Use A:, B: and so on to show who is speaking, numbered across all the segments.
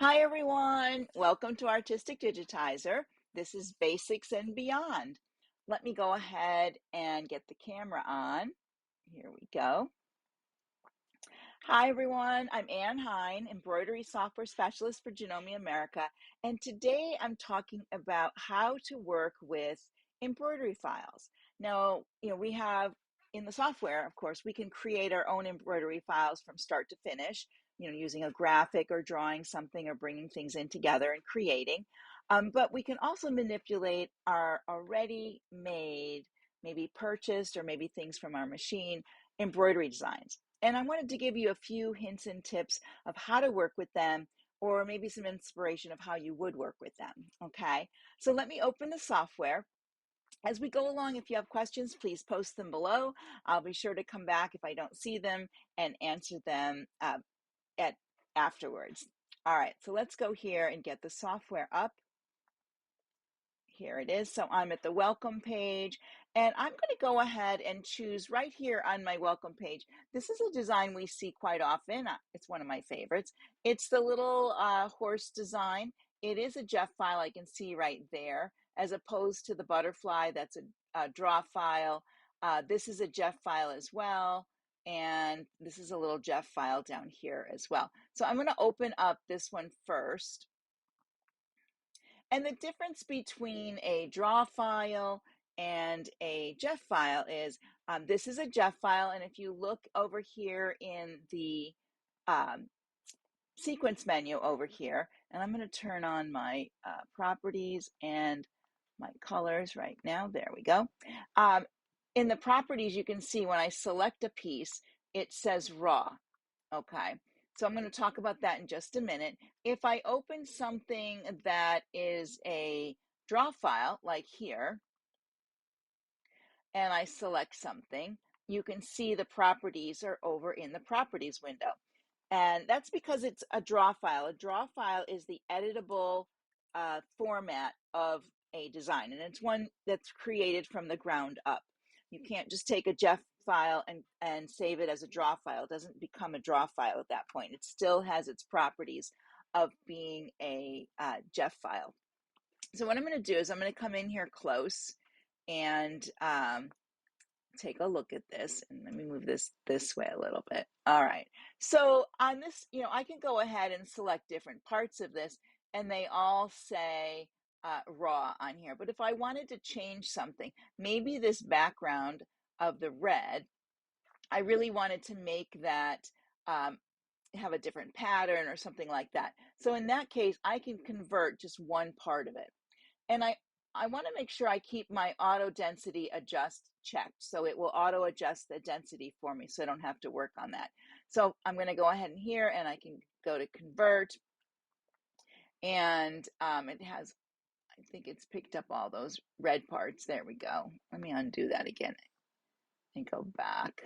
A: Hi everyone, welcome to Artistic Digitizer. This is Basics and Beyond. Let me go ahead and get the camera on. Here we go. Hi everyone, I'm Ann Hine, Embroidery Software Specialist for Janome America, and today I'm talking about how to work with embroidery files. Now, we have in the software, of course, we can create our own embroidery files from start to finish, using a graphic or drawing something or bringing things in together and creating. But we can also manipulate our already made, maybe purchased or maybe things from our machine, embroidery designs. And I wanted to give you a few hints and tips of how to work with them, or maybe some inspiration of how you would work with them. Okay, so let me open the software. As we go along, if you have questions, please post them below. I'll be sure to come back if I don't see them and answer them afterwards. All right, so let's go here and get the software up. Here it is. So I'm at the welcome page, and I'm going to go ahead and choose right here on my welcome page. This is a design we see quite often. It's one of my favorites. It's the little horse design. It is a JEF file I can see right there, as opposed to the butterfly that's a draw file. This is a JEF file as well, and this is a little JEF file down here as well. So I'm going to open up this one first. And the difference between a draw file and a JEF file is this is a JEF file, and if you look over here in the sequence menu over here, and I'm going to turn on my properties and my colors right now. There we go. In the properties, you can see when I select a piece, it says raw. Okay, so I'm going to talk about that in just a minute. If I open something that is a draw file, like here, and I select something, you can see the properties are over in the properties window. And that's because it's a draw file. A draw file is the editable format of a design, and it's one that's created from the ground up. You can't just take a JEF file and save it as a draw file. It doesn't become a draw file at that point. It still has its properties of being a JEF file. So what I'm going to do is I'm going to come in here close and take a look at this, and let me move this way a little bit. All right, so on this, I can go ahead and select different parts of this, and they all say raw on here. But if I wanted to change something, maybe this background of the red, I really wanted to make that have a different pattern or something like that. So in that case, I can convert just one part of it. And I want to make sure I keep my auto density adjust checked. So it will auto adjust the density for me, so I don't have to work on that. So I'm going to go ahead and here, and I can go to convert. And it has, I think it's picked up all those red parts. There we go. Let me undo that again and go back.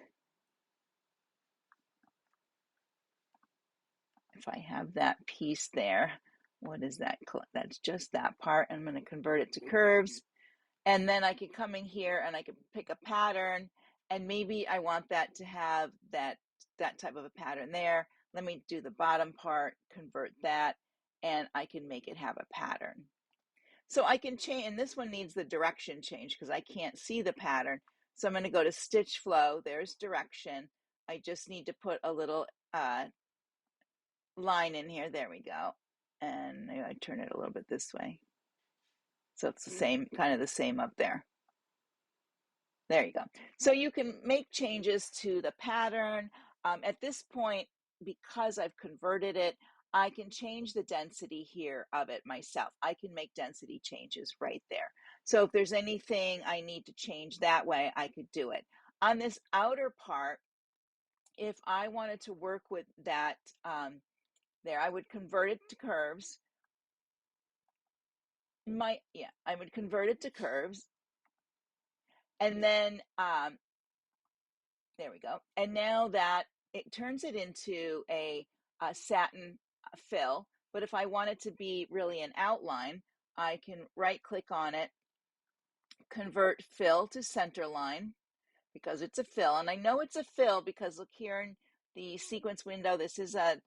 A: If I have that piece there, what is that? That's just that part. I'm going to convert it to curves. And then I can come in here and I can pick a pattern, and maybe I want that to have that type of a pattern there. Let me do the bottom part, convert that, and I can make it have a pattern. So I can change, and this one needs the direction change because I can't see the pattern. So I'm going to go to stitch flow. There's direction. I just need to put a little line in here. There we go. And maybe I turn it a little bit this way. So it's the same, kind of the same up there. There you go. So you can make changes to the pattern. At this point, because I've converted it, I can change the density here of it myself. I can make density changes right there. So if there's anything I need to change that way, I could do it. On this outer part, if I wanted to work with that there, I would convert it to curves. I would convert it to curves. And then there we go. And now that it turns it into a satin fill, but if I want it to be really an outline, I can right click on it, convert fill to center line, because it's a fill. And I know it's a fill because look here the sequence window. This is a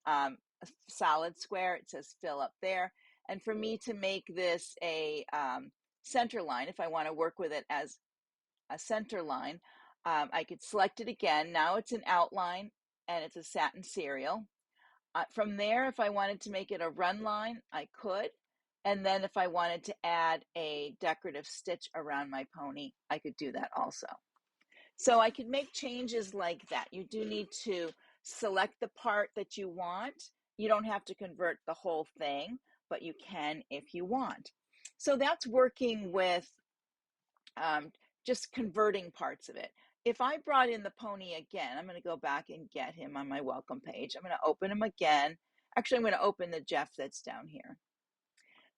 A: solid square. It says fill up there. And for me to make this a center line, if I want to work with it as a center line, I could select it again. Now it's an outline and it's a satin serial. From there, if I wanted to make it a run line, I could. And then if I wanted to add a decorative stitch around my pony, I could do that also. So I could make changes like that. You do need to select the part that you want. You don't have to convert the whole thing, but you can if you want. So that's working with just converting parts of it. If I brought in the pony again, I'm going to go back and get him on my welcome page. I'm going to open him again. Actually, I'm going to open the Jeff that's down here.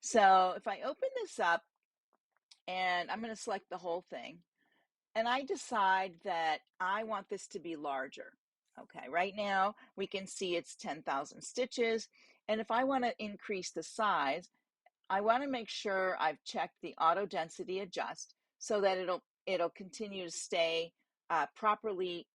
A: So if I open this up, and I'm going to select the whole thing, and I decide that I want this to be larger. Okay, right now we can see it's 10,000 stitches. And if I want to increase the size, I want to make sure I've checked the auto density adjust so that it'll continue to stay properly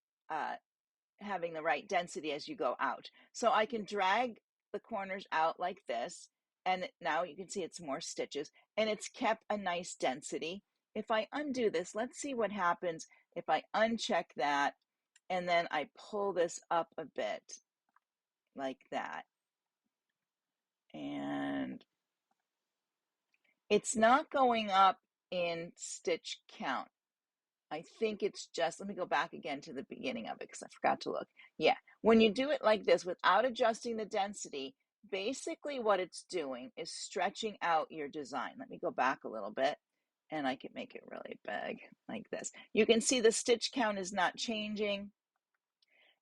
A: having the right density as you go out. So I can drag the corners out like this, and now you can see it's more stitches, and it's kept a nice density. If I undo this, let's see what happens if I uncheck that, and then I pull this up a bit like that. And it's not going up in stitch count. I think it's just, let me go back again to the beginning of it because I forgot to look. Yeah, when you do it like this without adjusting the density, basically what it's doing is stretching out your design. Let me go back a little bit and I can make it really big like this. You can see the stitch count is not changing.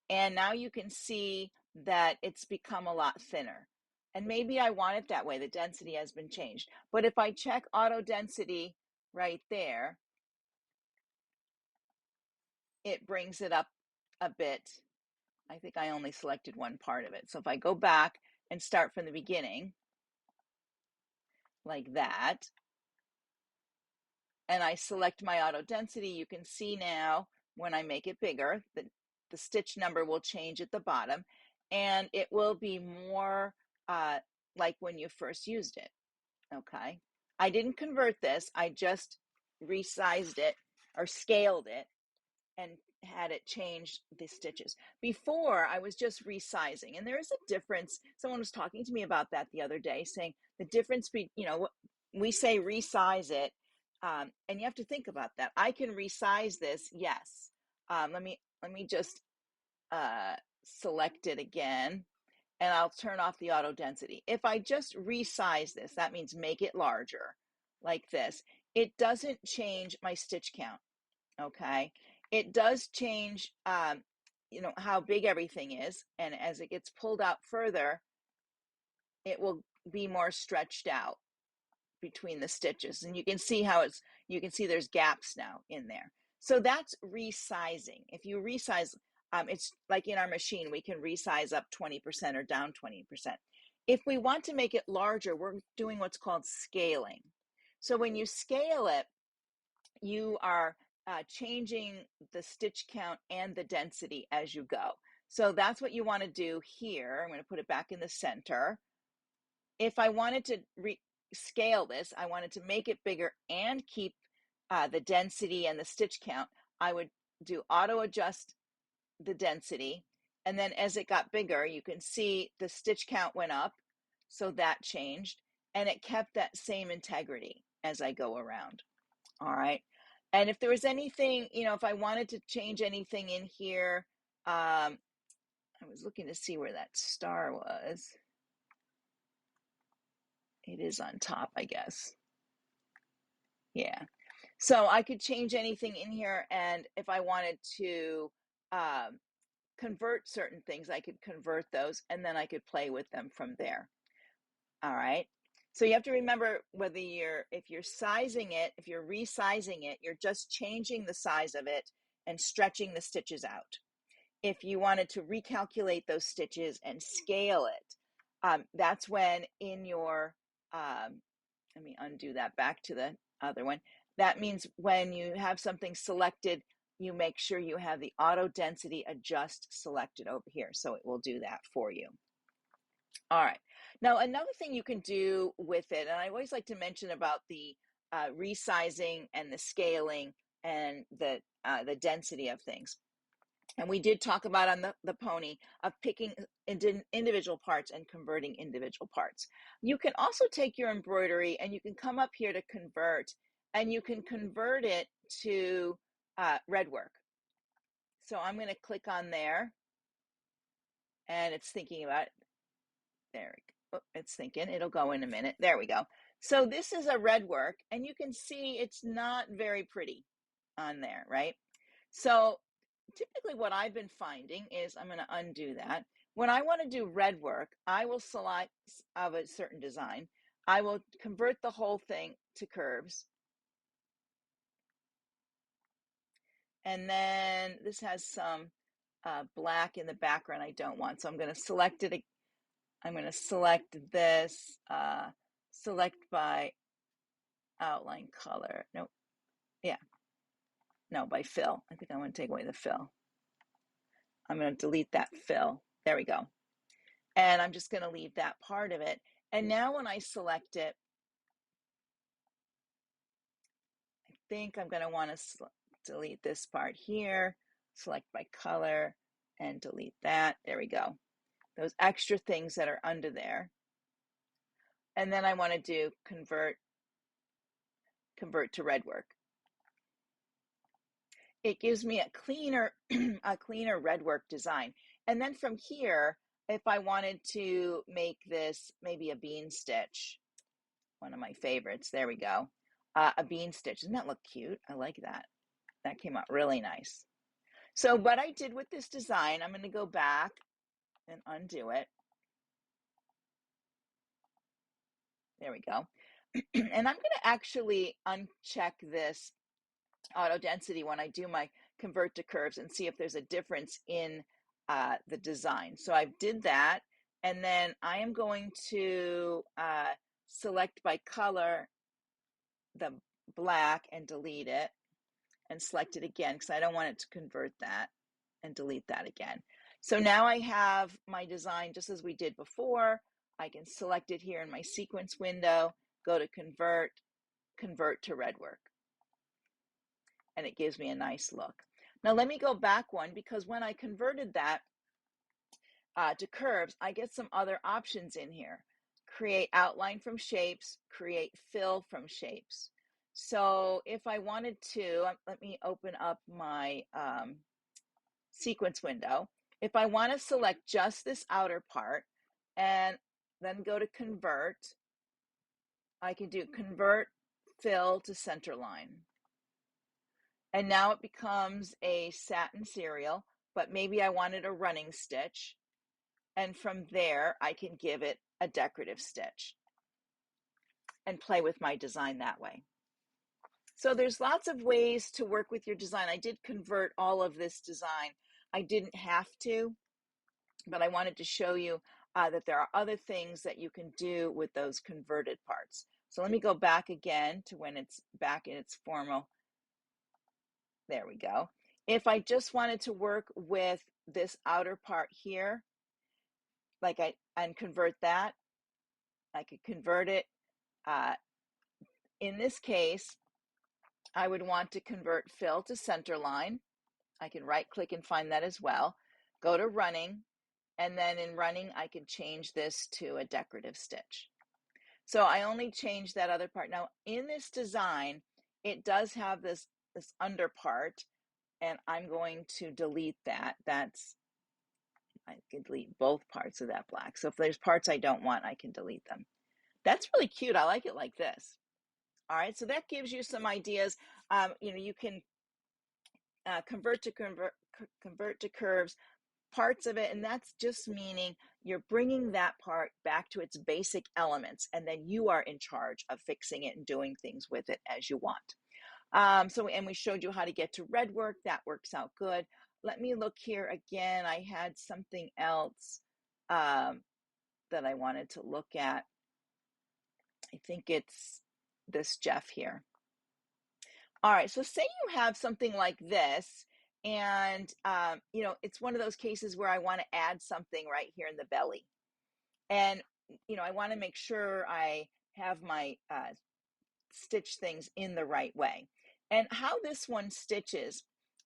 A: And now you can see that it's become a lot thinner. And maybe I want it that way. The density has been changed. But if I check auto density right there, it brings it up a bit. I think I only selected one part of it. So if I go back and start from the beginning, like that, and I select my auto density, you can see now when I make it bigger, the stitch number will change at the bottom, and it will be more like when you first used it. Okay. I didn't convert this. I just resized it or scaled it and had it change the stitches. Before, I was just resizing, and there is a difference. Someone was talking to me about that the other day, saying the difference between, we say resize it, and you have to think about that. I can resize this, yes. Let me just select it again, and I'll turn off the auto density. If I just resize this, that means make it larger, like this. It doesn't change my stitch count. Okay, it does change, how big everything is, and as it gets pulled out further, it will be more stretched out between the stitches, and you can see there's gaps now in there. So that's resizing. If you resize, it's like in our machine, we can resize up 20% or down 20%. If we want to make it larger, we're doing what's called scaling. So when you scale it, you are changing the stitch count and the density as you go. So that's what you want to do here. I'm going to put it back in the center. If I wanted to scale this, I wanted to make it bigger and keep the density and the stitch count, I would do auto adjust the density. And then as it got bigger, you can see the stitch count went up. So that changed, and it kept that same integrity as I go around. All right. And if there was anything, if I wanted to change anything in here, I was looking to see where that star was. It is on top, I guess. Yeah. So I could change anything in here. And if I wanted to convert certain things, I could convert those, and then I could play with them from there. All right. So you have to remember if you're resizing it, you're just changing the size of it and stretching the stitches out. If you wanted to recalculate those stitches and scale it, that's when in your, let me undo that back to the other one. That means when you have something selected, you make sure you have the auto density adjust selected over here. So it will do that for you. All right. Now, another thing you can do with it, and I always like to mention about the resizing and the scaling and the density of things. And we did talk about on the pony of picking individual parts and converting individual parts. You can also take your embroidery and you can come up here to convert, and you can convert it to red work. So I'm going to click on there, and it's thinking about it. There we go. Oh, it's thinking. It'll go in a minute. There we go. So this is a red work, and you can see it's not very pretty on there, right? So typically what I've been finding is, I'm going to undo that. When I want to do red work, I will select of a certain design. I will convert the whole thing to curves. And then this has some black in the background I don't want. So I'm going to select it. I'm going to select this, select by outline color. Nope. Yeah. No, by fill. I think I want to take away the fill. I'm going to delete that fill. There we go. And I'm just going to leave that part of it. And now when I select it, I think I'm going to want to delete this part here, select by color, and delete that. There we go. Those extra things that are under there. And then I want to do convert to red work. It gives me a cleaner red work design. And then from here, if I wanted to make this maybe a bean stitch, one of my favorites, there we go, a bean stitch. Doesn't that look cute? I like that. That came out really nice. So what I did with this design, I'm going to go back and undo it. There we go. And I'm going to actually uncheck this auto density when I do my convert to curves and see if there's a difference in the design. So I did that, and then I am going to select by color the black and delete it, and select it again because I don't want it to convert that, and delete that again. So now I have my design just as we did before. I can select it here in my sequence window, go to convert to red work, and it gives me a nice look. Now let me go back one, because when I converted that to curves, I get some other options in here. Create outline from shapes, create fill from shapes. So if I wanted to, let me open up my sequence window. If I want to select just this outer part and then go to convert, I can do convert fill to center line. And now it becomes a satin serial, but maybe I wanted a running stitch. And from there, I can give it a decorative stitch and play with my design that way. So there's lots of ways to work with your design. I did convert all of this design. I didn't have to, but I wanted to show you that there are other things that you can do with those converted parts. So let me go back again to when it's back in its formal. There we go. If I just wanted to work with this outer part here, and convert that, I could convert it. In this case, I would want to convert fill to center line. I can right click and find that as well. Go to running, and then in running, I can change this to a decorative stitch. So I only changed that other part. Now in this design, it does have this under part, and I'm going to delete that. I can delete both parts of that black. So if there's parts I don't want, I can delete them. That's really cute. I like it like this. All right, so that gives you some ideas. You can convert to curves, parts of it, and that's just meaning you're bringing that part back to its basic elements, and then you are in charge of fixing it and doing things with it as you want. And we showed you how to get to red work. That works out good. Let me look here again. I had something else that I wanted to look at. I think it's this Jeff here. All right, so say you have something like this, And, you know, it's one of those cases where I want to add something right here in the belly. And, you know, I want to make sure I have my stitch things in the right way. And how this one stitches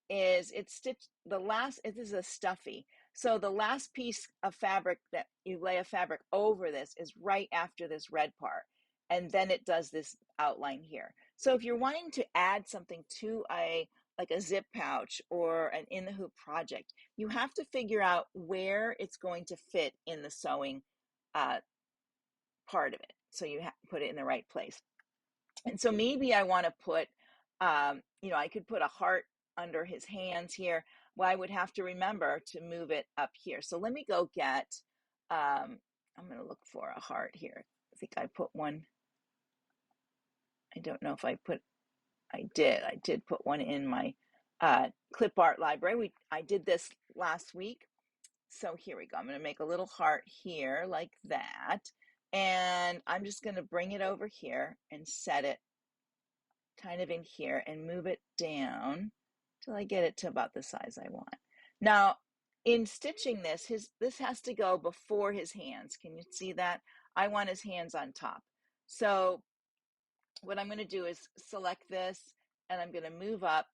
A: is it's stitched the last, it is a stuffy. So the last piece of fabric that you lay a fabric over this is right after this red part. And then it does this outline here. So if you're wanting to add something to like a zip pouch or an in the hoop project, you have to figure out where it's going to fit in the sewing part of it. So you have to put it in the right place. And so maybe I want to put, you know, I could put a heart under his hands here. Well, I would have to remember to move it up here. So let me go get, I'm going to look for a heart here. I think I put one. I don't know if I did put one in my clip art library. I did this last week. So here we go. I'm going to make a little heart here like that. And I'm just going to bring it over here and set it kind of in here and move it down till I get it to about the size I want. Now, in stitching this, this has to go before his hands. Can you see that? I want his hands on top. So what I'm going to do is select this and I'm going to move up,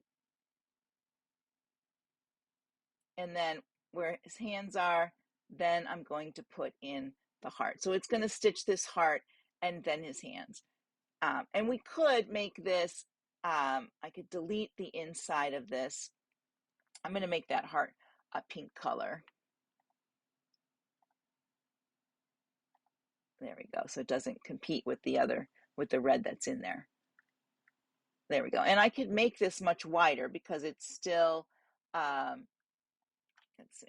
A: and then where his hands are, then I'm going to put in the heart. So it's going to stitch this heart and then his hands. And we could make this, I could delete the inside of this. I'm going to make that heart a pink color. There we go. So it doesn't compete with the other, with the red that's in there. There we go. And I could make this much wider because it's still, let's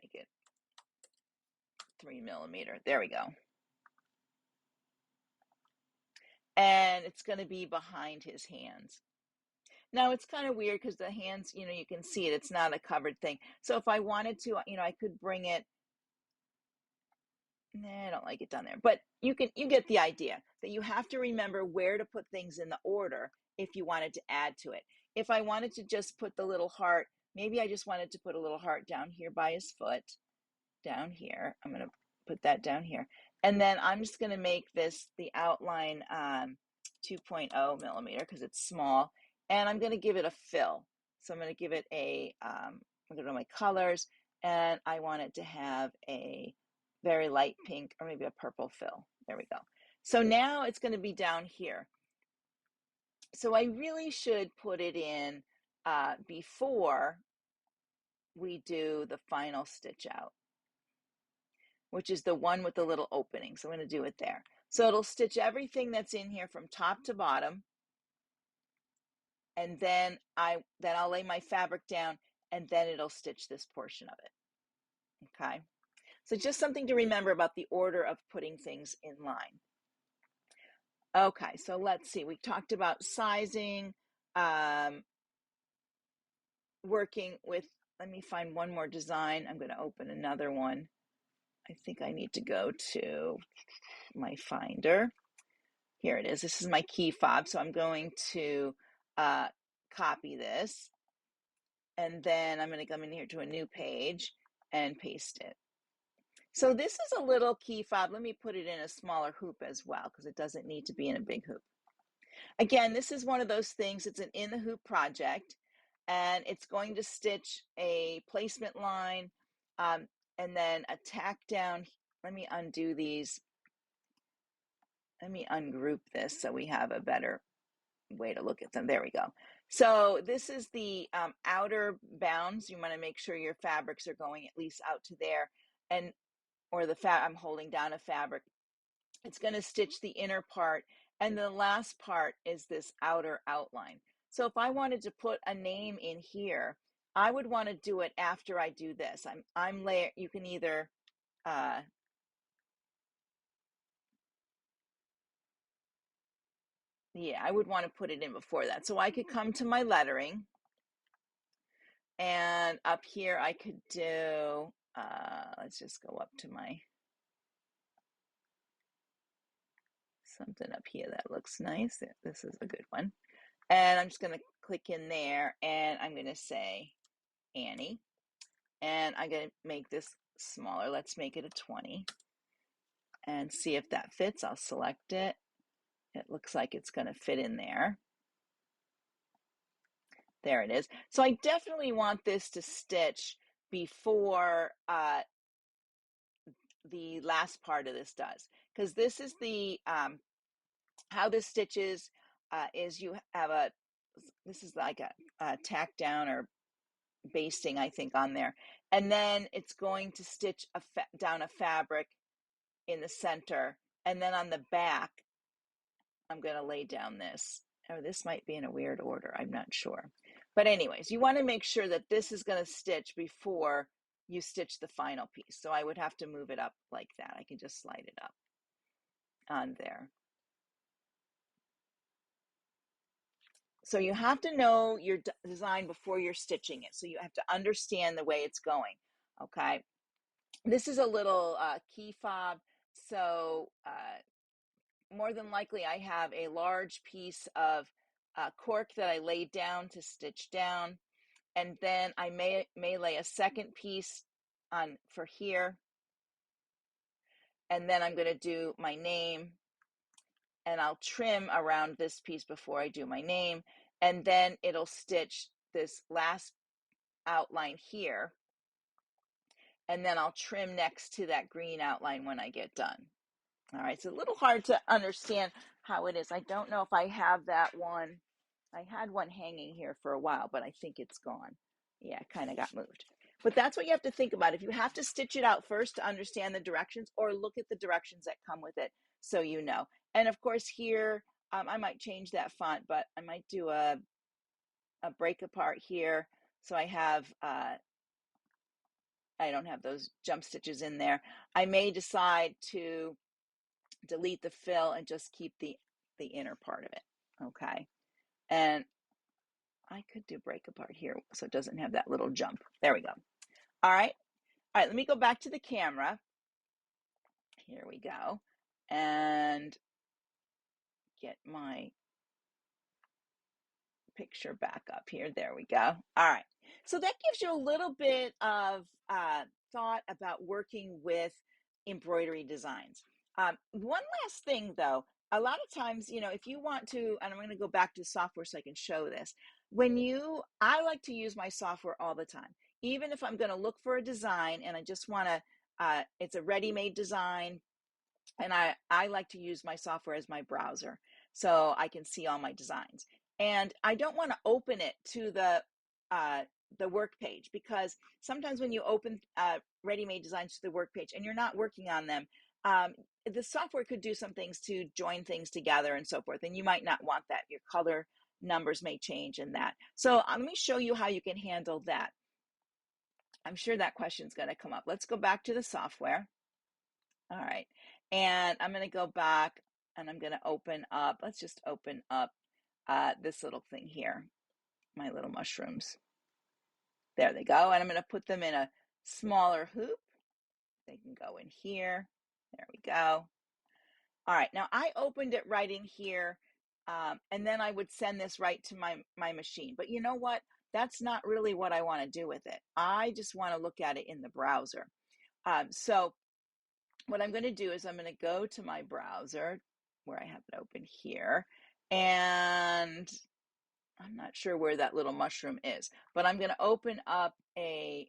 A: make it 3mm. There we go. And it's going to be behind his hands. Now it's kind of weird because the hands, you know, you can see it. It's not a covered thing. So if I wanted to, you know, I could bring it. Nah, I don't like it down there. But you get the idea that you have to remember where to put things in the order if you wanted to add to it. If I wanted to just put the little heart, maybe I just wanted to put a little heart down here by his foot, down here. I'm going to put that down here. And then I'm just going to make this the outline 2.0mm because it's small. And I'm going to give it a fill. So I'm going to give it a, I'm going to go to my colors, and I want it to have a very light pink or maybe a purple fill. There we go. So now it's going to be down here. So I really should put it in before we do the final stitch out, which is the one with the little opening. So I'm going to do it there. So it'll stitch everything that's in here from top to bottom. And then I'll lay my fabric down, and then it'll stitch this portion of it. Okay. So just something to remember about the order of putting things in line. Okay, so let's see. We talked about sizing, working with, let me find one more design. I'm going to open another one. I think I need to go to my Finder. Here it is. This is my key fob. So I'm going to copy this. And then I'm going to come in here to a new page and paste it. So this is a little key fob. Let me put it in a smaller hoop as well because it doesn't need to be in a big hoop. Again, this is one of those things. It's an in the hoop project, and it's going to stitch a placement line and then a tack down. Let me undo these. Let me ungroup this so we have a better way to look at them. There we go. So this is the outer bounds. You want to make sure your fabrics are going at least out to there, and or the I'm holding down a fabric. It's going to stitch the inner part, and the last part is this outer outline. So if I wanted to put a name in here, I would want to do it after I do this. I'm layer. You can either yeah, I would want to put it in before that. So I could come to my lettering, and up here I could do, let's just go up to my, something up here that looks nice. This is a good one. And I'm just going to click in there, and I'm going to say Annie. And I'm going to make this smaller. Let's make it a 20 and see if that fits. I'll select it. It looks like it's going to fit in there. There it is. So I definitely want this to stitch before the last part of this does, because this is the how this stitches is you have this is like a tack down or basting, I think, on there, and then it's going to stitch down a fabric in the center, and then on the back I'm going to lay down this. Oh, this might be in a weird order, I'm not sure, but anyways, you want to make sure that this is going to stitch before you stitch the final piece. So I would have to move it up like that. I can just slide it up on there. So you have to know your design before you're stitching it. So you have to understand the way it's going. Okay. This is a little key fob. So more than likely I have a large piece of cork that I laid down to stitch down. And then I may lay a second piece on for here. And then I'm going to do my name. And I'll trim around this piece before I do my name. And then it'll stitch this last outline here, and then I'll trim next to that green outline when I get done. All right, it's a little hard to understand how it is. I don't know if I have that one. I had one hanging here for a while, but I think it's gone. Yeah, it kind of got moved. But that's what you have to think about. If you have to stitch it out first to understand the directions, or look at the directions that come with it so you know. And of course here, I might change that font, but I might do a break apart here. So I have I don't have those jump stitches in there. I may decide to delete the fill and just keep the inner part of it. Okay. And I could do break apart here so it doesn't have that little jump. There we go. All right. All right. Let me go back to the camera. Here we go. And get my picture back up here. There we go. All right. So that gives you a little bit of thought about working with embroidery designs. One last thing though, a lot of times, you know, if you want to, and I'm going to go back to software so I can show this. I like to use my software all the time, even if I'm going to look for a design and I just want to, it's a ready-made design, and I like to use my software as my browser so I can see all my designs. And I don't want to open it to the work page, because sometimes when you open ready-made designs to the work page and you're not working on them, the software could do some things to join things together and so forth, and you might not want that. Your color numbers may change in that. So let me show you how you can handle that. I'm sure that question's going to come up. Let's go back to the software. All right, and I'm going to go back and I'm going to open up, let's just open up this little thing here, my little mushrooms. There they go, and I'm going to put them in a smaller hoop. They can go in here. There we go. All right, now I opened it right in here, and then I would send this right to my machine. But you know what? That's not really what I want to do with it. I just want to look at it in the browser. So what I'm going to do is I'm going to go to my browser where I have it open here, and I'm not sure where that little mushroom is, but I'm going to open up a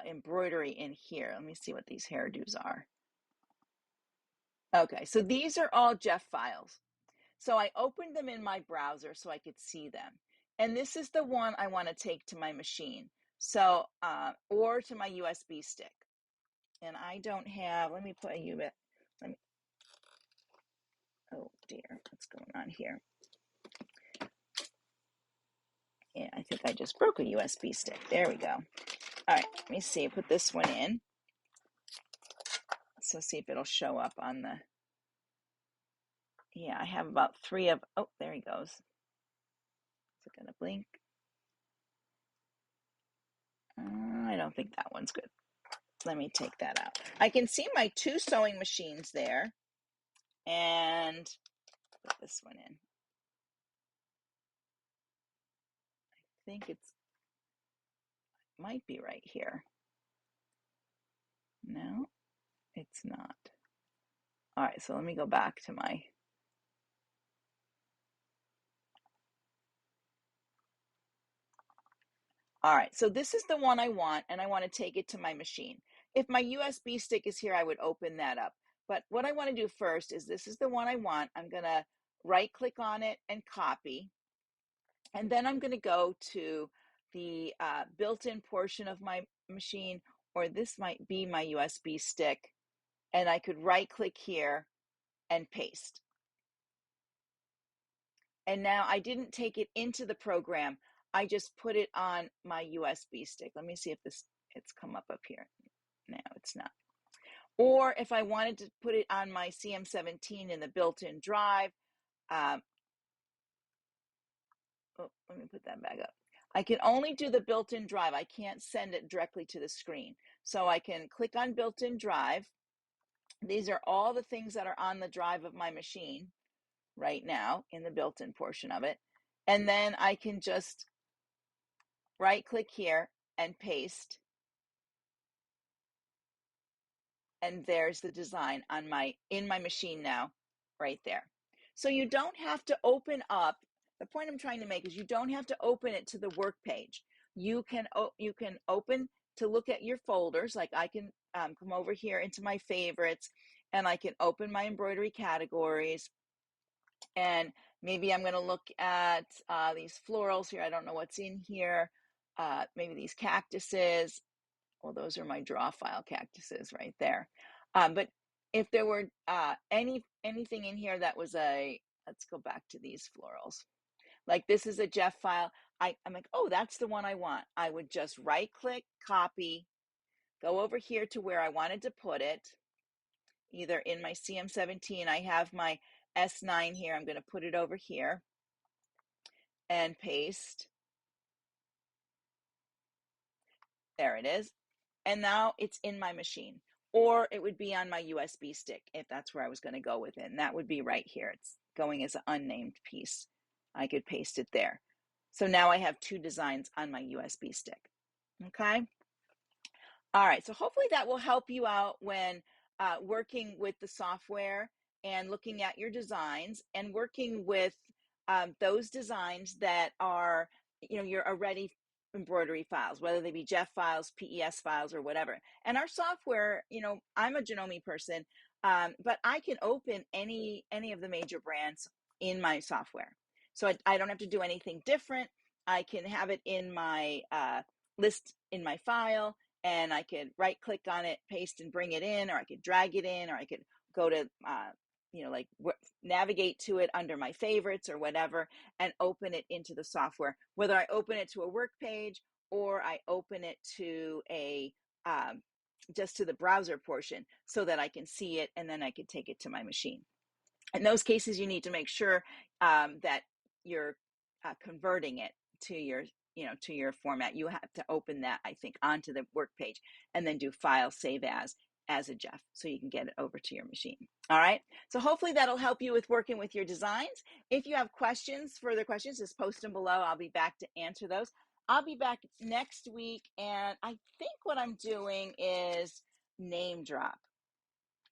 A: embroidery in here. Let me see what these hairdos are. Okay, so these are all Jeff files. So I opened them in my browser so I could see them. And this is the one I want to take to my machine. So, or to my USB stick. And I don't have, let me put a USB, oh dear, what's going on here? Yeah, I think I just broke a USB stick. There we go. All right, let me see, put this one in. So see if it'll show up on the, yeah, I have about 3 of, oh, there he goes. Is it gonna blink? I don't think that one's good. Let me take that out. I can see my 2 sewing machines there, and put this one in. I think might be right here. No, it's not. All right, so let me go back to my. All right, so this is the one I want, and I want to take it to my machine. If my USB stick is here, I would open that up. But what I want to do first is this is the one I want. I'm going to right click on it and copy. And then I'm going to go to the built-in portion of my machine, or this might be my USB stick. And I could right click here and paste. And now I didn't take it into the program. I just put it on my USB stick. Let me see if it's come up here. No, it's not. Or if I wanted to put it on my CM17 in the built-in drive, oh, let me put that back up. I can only do the built-in drive. I can't send it directly to the screen. So I can click on built-in drive. These are all the things that are on the drive of my machine right now in the built-in portion of it. And then I can just right click here and paste. And there's the design on in my machine now, right there. So you don't have to open up. The point I'm trying to make is you don't have to open it to the work page. You can open to look at your folders. Like I can come over here into my favorites, and I can open my embroidery categories. And maybe I'm going to look at these florals here. I don't know what's in here. Maybe these cactuses. Well, those are my draw file cactuses right there. But if there were anything in here that was let's go back to these florals. Like this is a Jeff file. I'm like, oh, that's the one I want. I would just right click, copy, go over here to where I wanted to put it. Either in my CM17, I have my S9 here. I'm going to put it over here and paste. There it is. And now it's in my machine. Or it would be on my USB stick if that's where I was going to go with it. And that would be right here. It's going as an unnamed piece. I could paste it there. So now I have two designs on my USB stick. Okay. All right. So hopefully that will help you out when working with the software and looking at your designs and working with those designs that are, your already embroidery files, whether they be Jeff files, PES files, or whatever. And our software, I'm a Janome person, but I can open any of the major brands in my software. So I don't have to do anything different. I can have it in my list in my file, and I could right click on it, paste and bring it in, or I could drag it in, or I could go to navigate to it under my favorites or whatever and open it into the software, whether I open it to a work page or I open it to just to the browser portion so that I can see it and then I can take it to my machine. In those cases, you need to make sure that you're converting it to your format. You have to open that, I think, onto the work page and then do file save as a Jeff so you can get it over to your machine. All right. So hopefully that'll help you with working with your designs. If you have further questions, just post them below. I'll be back to answer those. I'll be back next week. And I think what I'm doing is name drop.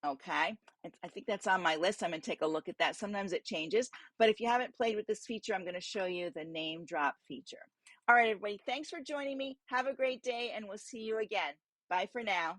A: Okay, I think that's on my list. I'm going to take a look at that. Sometimes it changes, but if you haven't played with this feature, I'm going to show you the name drop feature. All right, everybody, thanks for joining me. Have a great day, and we'll see you again. Bye for now.